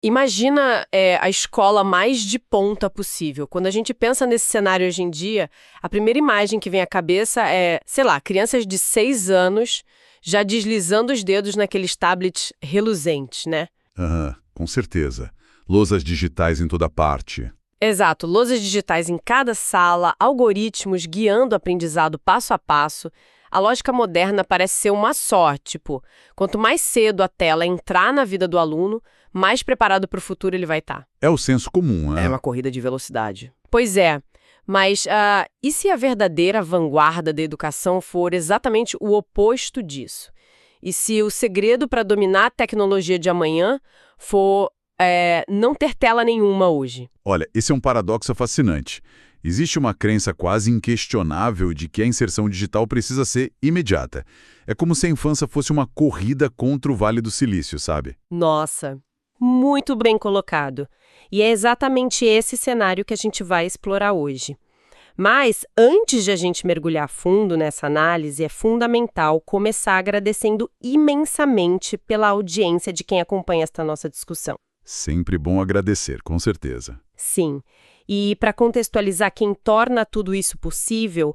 Imagina a escola mais de ponta possível. Quando a gente pensa nesse cenário hoje em dia, a primeira imagem que vem à cabeça é, sei lá, crianças de 6 anos já deslizando os dedos naqueles tablets reluzentes, né? Aham, com certeza. Lousas digitais em toda parte. Exato, lousas digitais em cada sala, algoritmos guiando o aprendizado passo a passo. A lógica moderna parece ser uma só, tipo, quanto mais cedo a tela entrar na vida do aluno, mais preparado para o futuro ele vai estar. É o senso comum, né? É uma corrida de velocidade. Pois é, mas e se a verdadeira vanguarda da educação for exatamente o oposto disso? E se o segredo para dominar a tecnologia de amanhã for não ter tela nenhuma hoje? Olha, esse é um paradoxo fascinante. Existe uma crença quase inquestionável de que a inserção digital precisa ser imediata. É como se a infância fosse uma corrida contra o Vale do Silício, sabe? Nossa, muito bem colocado. E é exatamente esse cenário que a gente vai explorar hoje. Mas, antes de a gente mergulhar fundo nessa análise, é fundamental começar agradecendo imensamente pela audiência de quem acompanha esta nossa discussão. Sempre bom agradecer, com certeza. Sim. E para contextualizar quem torna tudo isso possível,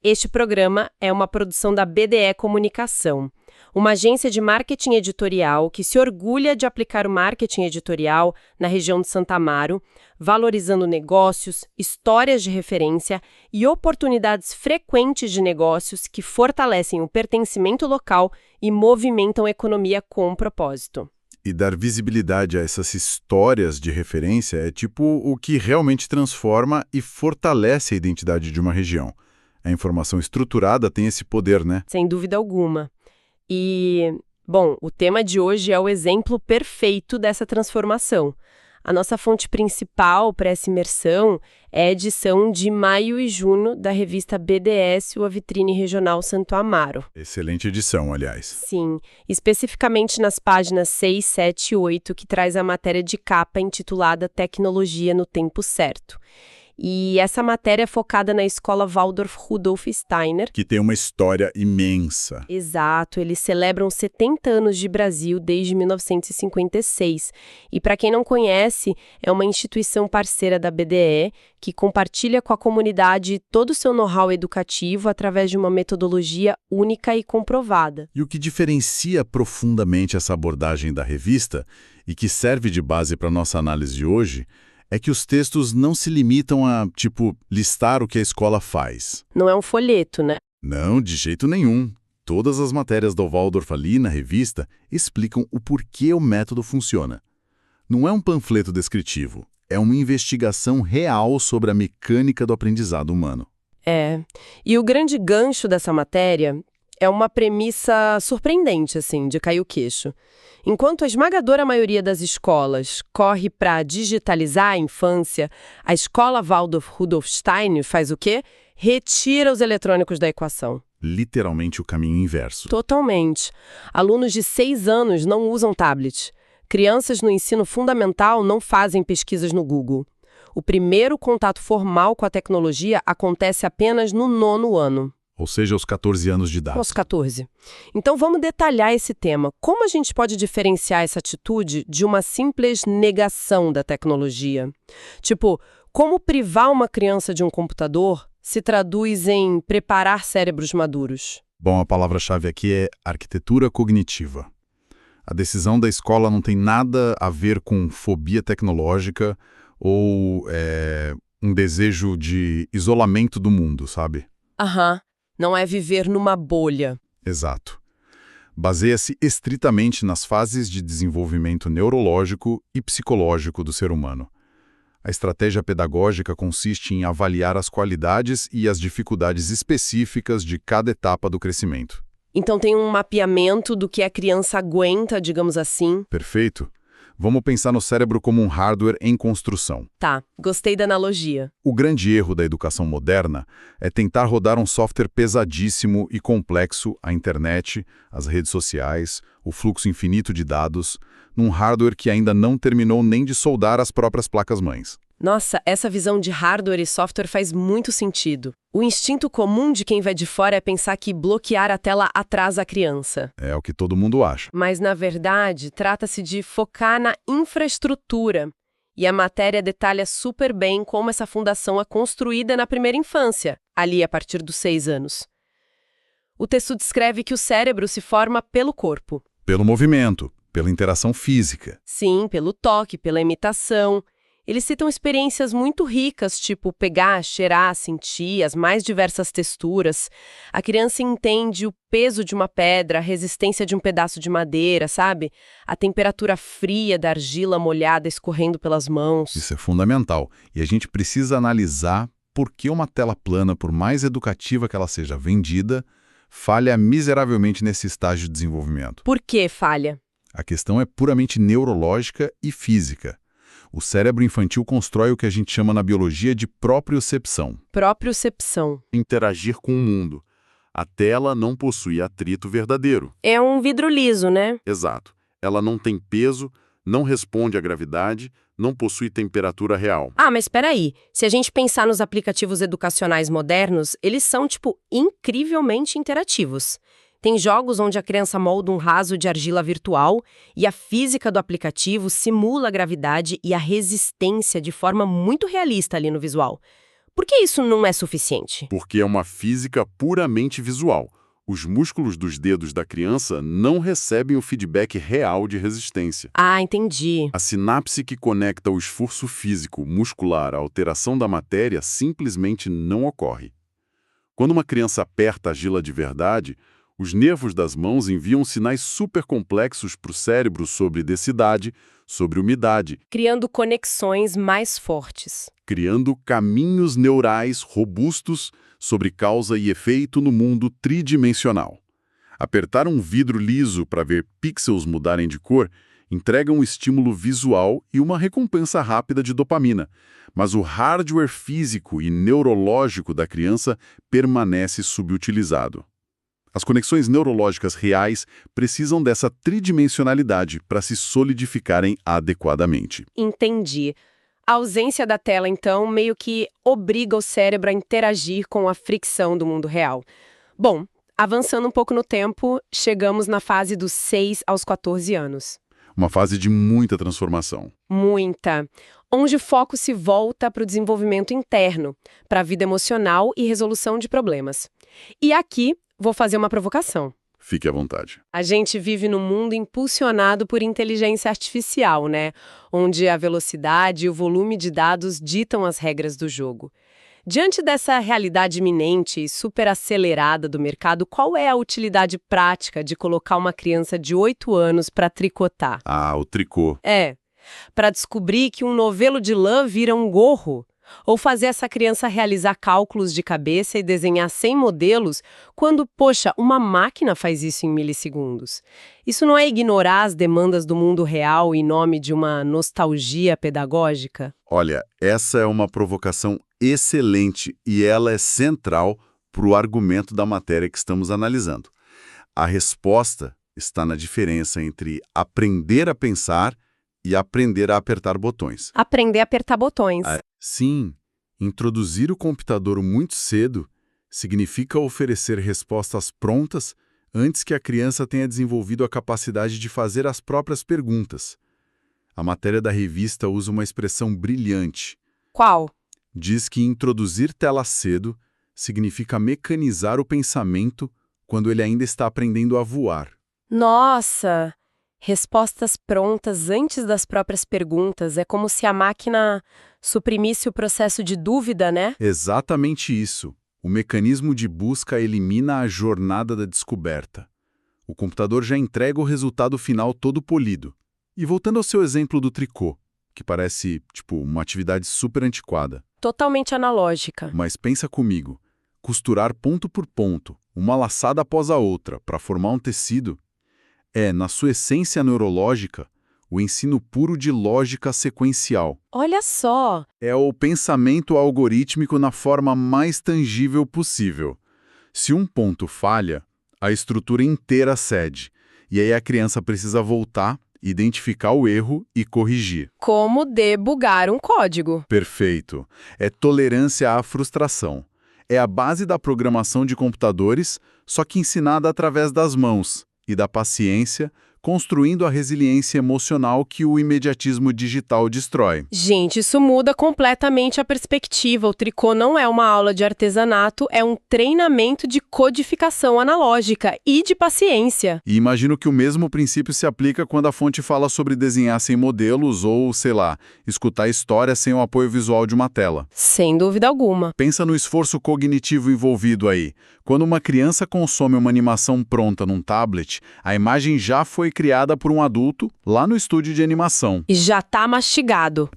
este programa é uma produção da BDE Comunicação, uma agência de marketing editorial que se orgulha de aplicar o marketing editorial na região de Santa Amaro, valorizando negócios, histórias de referência e oportunidades frequentes de negócios que fortalecem o pertencimento local e movimentam a economia com propósito. E dar visibilidade a essas histórias de referência é tipo o que realmente transforma e fortalece a identidade de uma região. A informação estruturada tem esse poder, né? Sem dúvida alguma. E, bom, o tema de hoje é o exemplo perfeito dessa transformação. A nossa fonte principal para essa imersão é a edição de maio e junho da revista BDS, a Vitrine Regional Santo Amaro. Excelente edição, aliás. Sim, especificamente nas páginas 6, 7 e 8, que traz a matéria de capa intitulada Tecnologia no Tempo Certo. E essa matéria é focada na escola Waldorf Rudolf Steiner. Que tem uma história imensa. Exato, eles celebram 70 anos de Brasil desde 1956. E para quem não conhece, é uma instituição parceira da BDE que compartilha com a comunidade todo o seu know-how educativo através de uma metodologia única e comprovada. E o que diferencia profundamente essa abordagem da revista e que serve de base para nossa análise de hoje é que os textos não se limitam a, listar o que a escola faz. Não é um folheto, né? Não, de jeito nenhum. Todas as matérias do Waldorf ali na revista explicam o porquê o método funciona. Não é um panfleto descritivo, é uma investigação real sobre a mecânica do aprendizado humano. E o grande gancho dessa matéria é uma premissa surpreendente, assim, de cair o queixo. Enquanto a esmagadora maioria das escolas corre para digitalizar a infância, a escola Waldorf Rudolf Steiner faz o quê? Retira os eletrônicos da equação. Literalmente o caminho inverso. Totalmente. Alunos de 6 anos não usam tablet. Crianças no ensino fundamental não fazem pesquisas no Google. O primeiro contato formal com a tecnologia acontece apenas no 9º ano. Ou seja, aos 14 anos de idade. Aos 14. Então vamos detalhar esse tema. Como a gente pode diferenciar essa atitude de uma simples negação da tecnologia? Tipo, como privar uma criança de um computador se traduz em preparar cérebros maduros? Bom, a palavra-chave aqui é arquitetura cognitiva. A decisão da escola não tem nada a ver com fobia tecnológica ou um desejo de isolamento do mundo, sabe? Não é viver numa bolha. Exato. Baseia-se estritamente nas fases de desenvolvimento neurológico e psicológico do ser humano. A estratégia pedagógica consiste em avaliar as qualidades e as dificuldades específicas de cada etapa do crescimento. Então tem um mapeamento do que a criança aguenta, digamos assim. Perfeito. Vamos pensar no cérebro como um hardware em construção. Tá, gostei da analogia. O grande erro da educação moderna é tentar rodar um software pesadíssimo e complexo, a internet, as redes sociais, o fluxo infinito de dados, num hardware que ainda não terminou nem de soldar as próprias placas-mães. Nossa, essa visão de hardware e software faz muito sentido. O instinto comum de quem vai de fora é pensar que bloquear a tela atrasa a criança. É o que todo mundo acha. Mas, na verdade, trata-se de focar na infraestrutura. E a matéria detalha super bem como essa fundação é construída na primeira infância, ali a partir dos 6 anos. O texto descreve que o cérebro se forma pelo corpo. Pelo movimento, pela interação física. Sim, pelo toque, pela imitação. Eles citam experiências muito ricas, tipo pegar, cheirar, sentir as mais diversas texturas. A criança entende o peso de uma pedra, a resistência de um pedaço de madeira, sabe? A temperatura fria da argila molhada escorrendo pelas mãos. Isso é fundamental. E a gente precisa analisar por que uma tela plana, por mais educativa que ela seja vendida, falha miseravelmente nesse estágio de desenvolvimento. Por que falha? A questão é puramente neurológica e física. O cérebro infantil constrói o que a gente chama na biologia de propriocepção. Propriocepção. Interagir com o mundo. A tela não possui atrito verdadeiro. É um vidro liso, né? Exato. Ela não tem peso, não responde à gravidade, não possui temperatura real. Ah, mas espera aí. Se a gente pensar nos aplicativos educacionais modernos, eles são, incrivelmente interativos. Tem jogos onde a criança molda um raso de argila virtual e a física do aplicativo simula a gravidade e a resistência de forma muito realista ali no visual. Por que isso não é suficiente? Porque é uma física puramente visual. Os músculos dos dedos da criança não recebem o feedback real de resistência. Ah, entendi. A sinapse que conecta o esforço físico muscular à alteração da matéria simplesmente não ocorre. Quando uma criança aperta a argila de verdade, os nervos das mãos enviam sinais supercomplexos para o cérebro sobre densidade, sobre umidade, Criando conexões mais fortes. criando caminhos neurais robustos sobre causa e efeito no mundo tridimensional. Apertar um vidro liso para ver pixels mudarem de cor entrega um estímulo visual e uma recompensa rápida de dopamina, mas o hardware físico e neurológico da criança permanece subutilizado. As conexões neurológicas reais precisam dessa tridimensionalidade para se solidificarem adequadamente. Entendi. A ausência da tela, então, meio que obriga o cérebro a interagir com a fricção do mundo real. Bom, avançando um pouco no tempo, chegamos na fase dos 6 aos 14 anos. Uma fase de muita transformação. Muita. Onde o foco se volta para o desenvolvimento interno, para a vida emocional e resolução de problemas. E aqui, vou fazer uma provocação. Fique à vontade. A gente vive num mundo impulsionado por inteligência artificial, né? Onde a velocidade e o volume de dados ditam as regras do jogo. Diante dessa realidade iminente e superacelerada do mercado, qual é a utilidade prática de colocar uma criança de 8 anos para tricotar? Ah, o tricô. Para descobrir que um novelo de lã vira um gorro? Ou fazer essa criança realizar cálculos de cabeça e desenhar 100 modelos, quando, poxa, uma máquina faz isso em milissegundos. Isso não é ignorar as demandas do mundo real em nome de uma nostalgia pedagógica? Olha, essa é uma provocação excelente e ela é central para o argumento da matéria que estamos analisando. A resposta está na diferença entre aprender a pensar e aprender a apertar botões. Aprender a apertar botões. Sim, introduzir o computador muito cedo significa oferecer respostas prontas antes que a criança tenha desenvolvido a capacidade de fazer as próprias perguntas. A matéria da revista usa uma expressão brilhante. Qual? Diz que introduzir tela cedo significa mecanizar o pensamento quando ele ainda está aprendendo a voar. Nossa! Respostas prontas antes das próprias perguntas. É como se a máquina suprimisse o processo de dúvida, né? Exatamente isso. O mecanismo de busca elimina a jornada da descoberta. O computador já entrega o resultado final todo polido. E voltando ao seu exemplo do tricô, que parece, uma atividade super antiquada. Totalmente analógica. Mas pensa comigo, costurar ponto por ponto, uma laçada após a outra, para formar um tecido, é, na sua essência neurológica, o ensino puro de lógica sequencial. Olha só! É o pensamento algorítmico na forma mais tangível possível. Se um ponto falha, a estrutura inteira cede, e aí a criança precisa voltar identificar o erro e corrigir. Como debugar um código. Perfeito. É tolerância à frustração. É a base da programação de computadores, só que ensinada através das mãos e da paciência, construindo a resiliência emocional que o imediatismo digital destrói. Gente, isso muda completamente a perspectiva. O tricô não é uma aula de artesanato, é um treinamento de codificação analógica e de paciência. E imagino que o mesmo princípio se aplica quando a fonte fala sobre desenhar sem modelos ou, sei lá, escutar história sem o apoio visual de uma tela. Sem dúvida alguma. Pensa no esforço cognitivo envolvido aí. Quando uma criança consome uma animação pronta num tablet, a imagem já foi criada por um adulto lá no estúdio de animação. E já tá mastigado.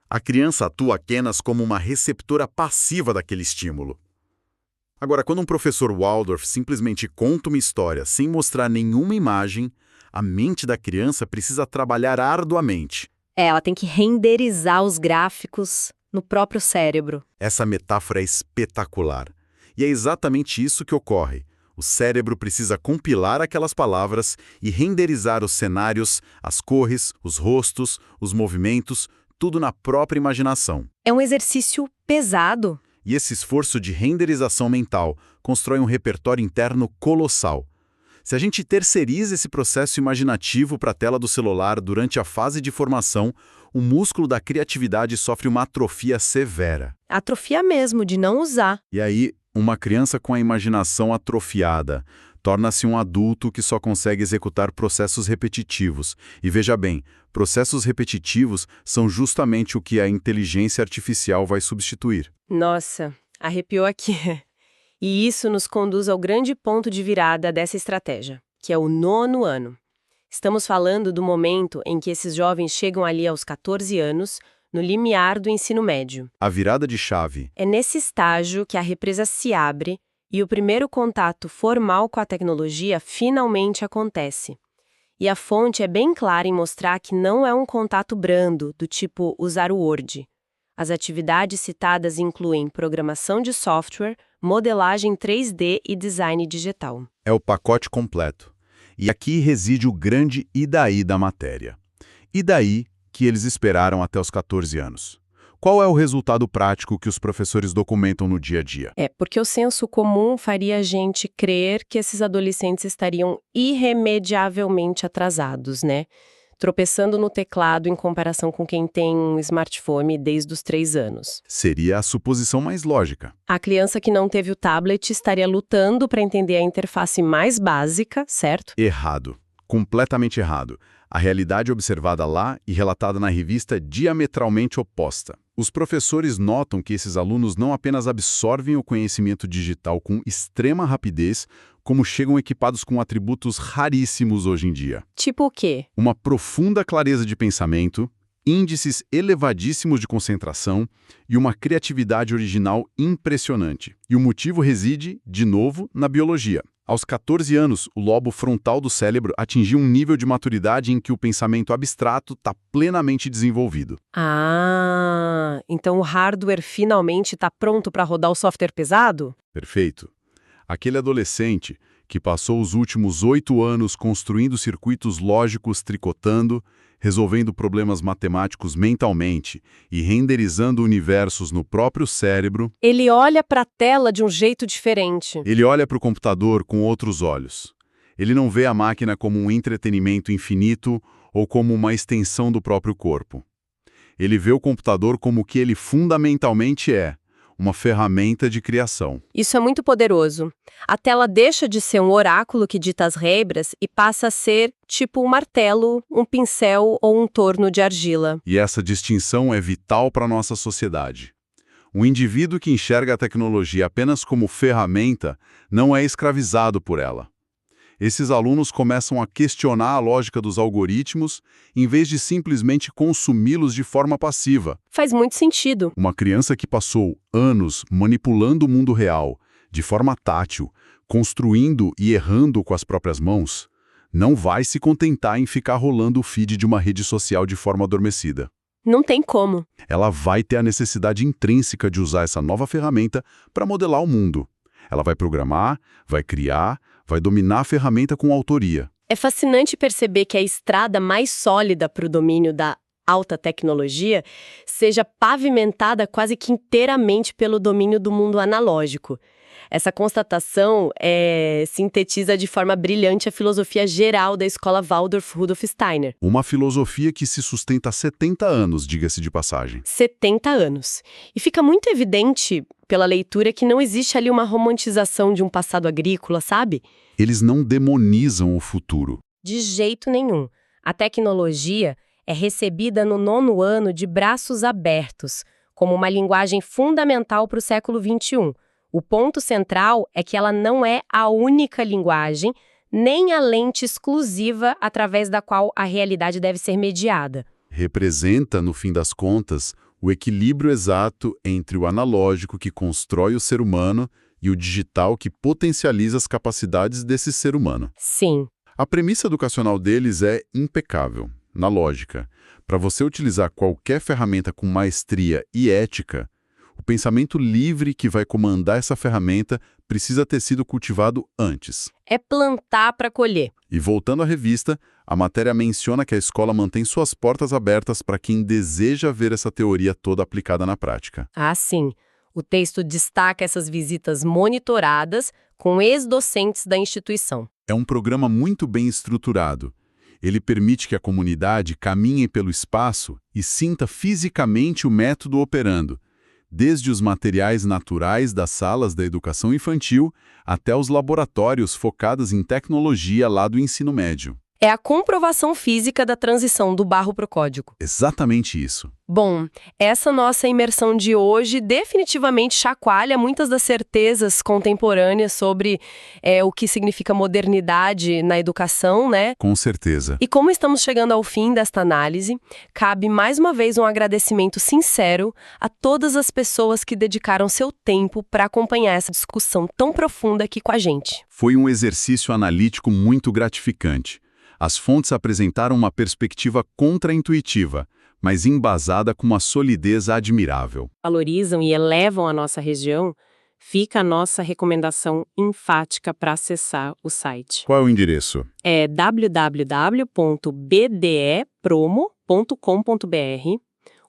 A criança atua apenas como uma receptora passiva daquele estímulo. Agora, quando um professor Waldorf simplesmente conta uma história sem mostrar nenhuma imagem, a mente da criança precisa trabalhar arduamente. Ela tem que renderizar os gráficos no próprio cérebro. Essa metáfora é espetacular. E é exatamente isso que ocorre. O cérebro precisa compilar aquelas palavras e renderizar os cenários, as cores, os rostos, os movimentos, tudo na própria imaginação. É um exercício pesado. E esse esforço de renderização mental constrói um repertório interno colossal. Se a gente terceiriza esse processo imaginativo para a tela do celular durante a fase de formação, o músculo da criatividade sofre uma atrofia severa. Atrofia mesmo, de não usar. E aí, uma criança com a imaginação atrofiada torna-se um adulto que só consegue executar processos repetitivos. E veja bem, processos repetitivos são justamente o que a inteligência artificial vai substituir. Nossa, arrepiou aqui. E isso nos conduz ao grande ponto de virada dessa estratégia, que é o 9º ano. Estamos falando do momento em que esses jovens chegam ali aos 14 anos, no limiar do ensino médio. A virada de chave. É nesse estágio que a represa se abre e o primeiro contato formal com a tecnologia finalmente acontece. E a fonte é bem clara em mostrar que não é um contato brando, do tipo usar o Word. As atividades citadas incluem programação de software, modelagem 3D e design digital. É o pacote completo. E aqui reside o grande e daí da matéria. E daí que eles esperaram até os 14 anos. Qual é o resultado prático que os professores documentam no dia a dia? Porque o senso comum faria a gente crer que esses adolescentes estariam irremediavelmente atrasados, né? Tropeçando no teclado em comparação com quem tem um smartphone desde os 3 anos. Seria a suposição mais lógica. A criança que não teve o tablet estaria lutando para entender a interface mais básica, certo? Errado. Completamente errado. A realidade observada lá e relatada na revista é diametralmente oposta. Os professores notam que esses alunos não apenas absorvem o conhecimento digital com extrema rapidez, como chegam equipados com atributos raríssimos hoje em dia. Tipo o quê? Uma profunda clareza de pensamento, índices elevadíssimos de concentração e uma criatividade original impressionante. E o motivo reside, de novo, na biologia. Aos 14 anos, o lobo frontal do cérebro atingiu um nível de maturidade em que o pensamento abstrato está plenamente desenvolvido. Ah, então o hardware finalmente está pronto para rodar o software pesado? Perfeito. Aquele adolescente que passou os últimos 8 anos construindo circuitos lógicos tricotando, resolvendo problemas matemáticos mentalmente e renderizando universos no próprio cérebro, Ele olha para a tela de um jeito diferente. ele olha para o computador com outros olhos. Ele não vê a máquina como um entretenimento infinito ou como uma extensão do próprio corpo. Ele vê o computador como o que ele fundamentalmente é, uma ferramenta de criação. Isso é muito poderoso. A tela deixa de ser um oráculo que dita as regras e passa a ser tipo um martelo, um pincel ou um torno de argila. E essa distinção é vital para a nossa sociedade. Um indivíduo que enxerga a tecnologia apenas como ferramenta não é escravizado por ela. Esses alunos começam a questionar a lógica dos algoritmos em vez de simplesmente consumi-los de forma passiva. Faz muito sentido. Uma criança que passou anos manipulando o mundo real, de forma tátil, construindo e errando com as próprias mãos, não vai se contentar em ficar rolando o feed de uma rede social de forma adormecida. Não tem como. Ela vai ter a necessidade intrínseca de usar essa nova ferramenta para modelar o mundo. Ela vai programar, vai criar, vai dominar a ferramenta com autoria. É fascinante perceber que a estrada mais sólida para o domínio da alta tecnologia seja pavimentada quase que inteiramente pelo domínio do mundo analógico. Essa constatação sintetiza de forma brilhante a filosofia geral da escola Waldorf Rudolf Steiner. Uma filosofia que se sustenta há 70 anos, diga-se de passagem. 70 anos. E fica muito evidente pela leitura que não existe ali uma romantização de um passado agrícola, sabe? Eles não demonizam o futuro. De jeito nenhum. A tecnologia é recebida no 9º ano de braços abertos, como uma linguagem fundamental para o século XXI. O ponto central é que ela não é a única linguagem, nem a lente exclusiva através da qual a realidade deve ser mediada. Representa, no fim das contas, o equilíbrio exato entre o analógico que constrói o ser humano e o digital que potencializa as capacidades desse ser humano. Sim. A premissa educacional deles é impecável, na lógica. Para você utilizar qualquer ferramenta com maestria e ética, o pensamento livre que vai comandar essa ferramenta precisa ter sido cultivado antes. É plantar para colher. E voltando à revista, a matéria menciona que a escola mantém suas portas abertas para quem deseja ver essa teoria toda aplicada na prática. Ah, sim. O texto destaca essas visitas monitoradas com ex-docentes da instituição. É um programa muito bem estruturado. Ele permite que a comunidade caminhe pelo espaço e sinta fisicamente o método operando, desde os materiais naturais das salas da educação infantil até os laboratórios focados em tecnologia lá do ensino médio. É a comprovação física da transição do barro para o código. Exatamente isso. Bom, essa nossa imersão de hoje definitivamente chacoalha muitas das certezas contemporâneas sobre o que significa modernidade na educação, né? Com certeza. E como estamos chegando ao fim desta análise, cabe mais uma vez um agradecimento sincero a todas as pessoas que dedicaram seu tempo para acompanhar essa discussão tão profunda aqui com a gente. Foi um exercício analítico muito gratificante. As fontes apresentaram uma perspectiva contraintuitiva, mas embasada com uma solidez admirável. Valorizam e elevam a nossa região, fica a nossa recomendação enfática para acessar o site. Qual é o endereço? É www.bdepromo.com.br.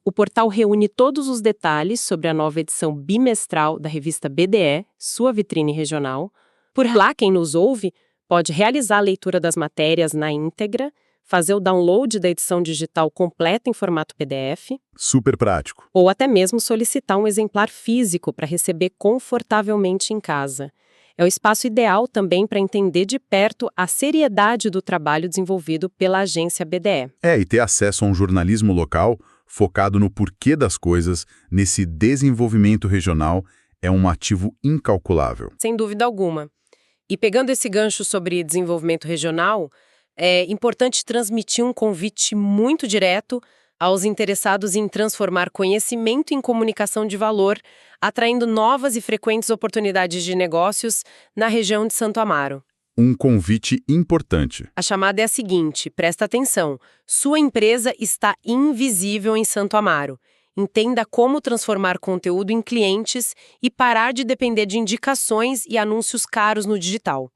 O portal reúne todos os detalhes sobre a nova edição bimestral da revista BDE, sua vitrine regional. Por lá, quem nos ouve pode realizar a leitura das matérias na íntegra, fazer o download da edição digital completa em formato PDF, Super prático. ou até mesmo solicitar um exemplar físico para receber confortavelmente em casa. É o espaço ideal também para entender de perto a seriedade do trabalho desenvolvido pela agência BDE. E ter acesso a um jornalismo local focado no porquê das coisas, nesse desenvolvimento regional, é um ativo incalculável. Sem dúvida alguma. E pegando esse gancho sobre desenvolvimento regional, é importante transmitir um convite muito direto aos interessados em transformar conhecimento em comunicação de valor, atraindo novas e frequentes oportunidades de negócios na região de Santo Amaro. Um convite importante. A chamada é a seguinte, presta atenção. Sua empresa está invisível em Santo Amaro. Entenda como transformar conteúdo em clientes e parar de depender de indicações e anúncios caros no digital.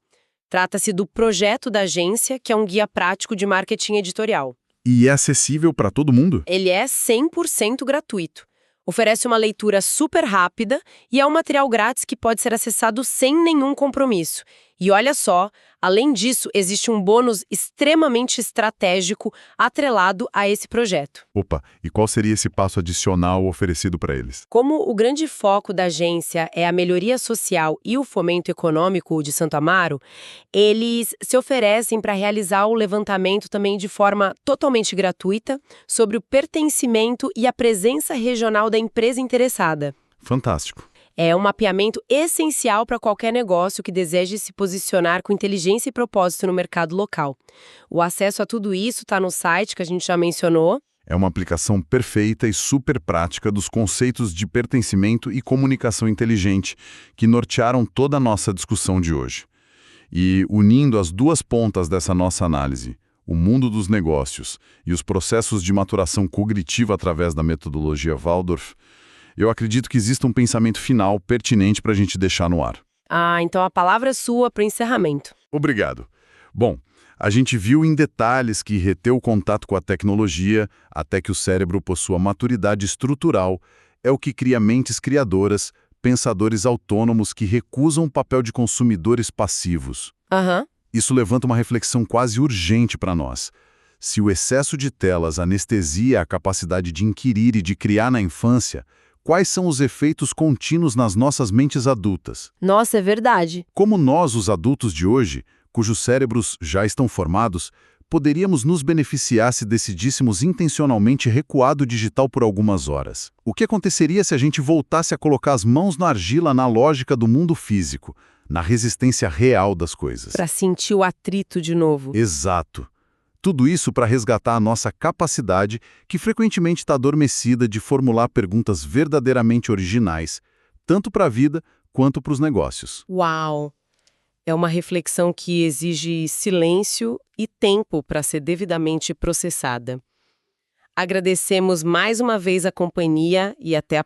Trata-se do projeto da agência, que é um guia prático de marketing editorial. E é acessível para todo mundo? Ele é 100% gratuito. Oferece uma leitura super rápida e é um material grátis que pode ser acessado sem nenhum compromisso. E olha só, além disso, existe um bônus extremamente estratégico atrelado a esse projeto. Opa, e qual seria esse passo adicional oferecido para eles? Como o grande foco da agência é a melhoria social e o fomento econômico de Santo Amaro, eles se oferecem para realizar o levantamento também de forma totalmente gratuita sobre o pertencimento e a presença regional da empresa interessada. Fantástico. É um mapeamento essencial para qualquer negócio que deseje se posicionar com inteligência e propósito no mercado local. O acesso a tudo isso está no site que a gente já mencionou. É uma aplicação perfeita e super prática dos conceitos de pertencimento e comunicação inteligente que nortearam toda a nossa discussão de hoje. E unindo as duas pontas dessa nossa análise, o mundo dos negócios e os processos de maturação cognitiva através da metodologia Waldorf, eu acredito que exista um pensamento final pertinente para a gente deixar no ar. Então a palavra é sua para o encerramento. Obrigado. Bom, A gente viu em detalhes que reter o contato com a tecnologia, até que o cérebro possua maturidade estrutural, é o que cria mentes criadoras, pensadores autônomos que recusam o papel de consumidores passivos. Aham. Isso levanta uma reflexão quase urgente para nós. Se o excesso de telas anestesia a capacidade de inquirir e de criar na infância, quais são os efeitos contínuos nas nossas mentes adultas? Nossa, é verdade. Como nós, os adultos de hoje, cujos cérebros já estão formados, poderíamos nos beneficiar se decidíssemos intencionalmente recuar do digital por algumas horas? O que aconteceria se a gente voltasse a colocar as mãos na argila na lógica do mundo físico, na resistência real das coisas? Para sentir o atrito de novo. Exato. Tudo isso para resgatar a nossa capacidade, que frequentemente está adormecida, de formular perguntas verdadeiramente originais, tanto para a vida quanto para os negócios. Uau! É uma reflexão que exige silêncio e tempo para ser devidamente processada. Agradecemos mais uma vez a companhia e até a próxima.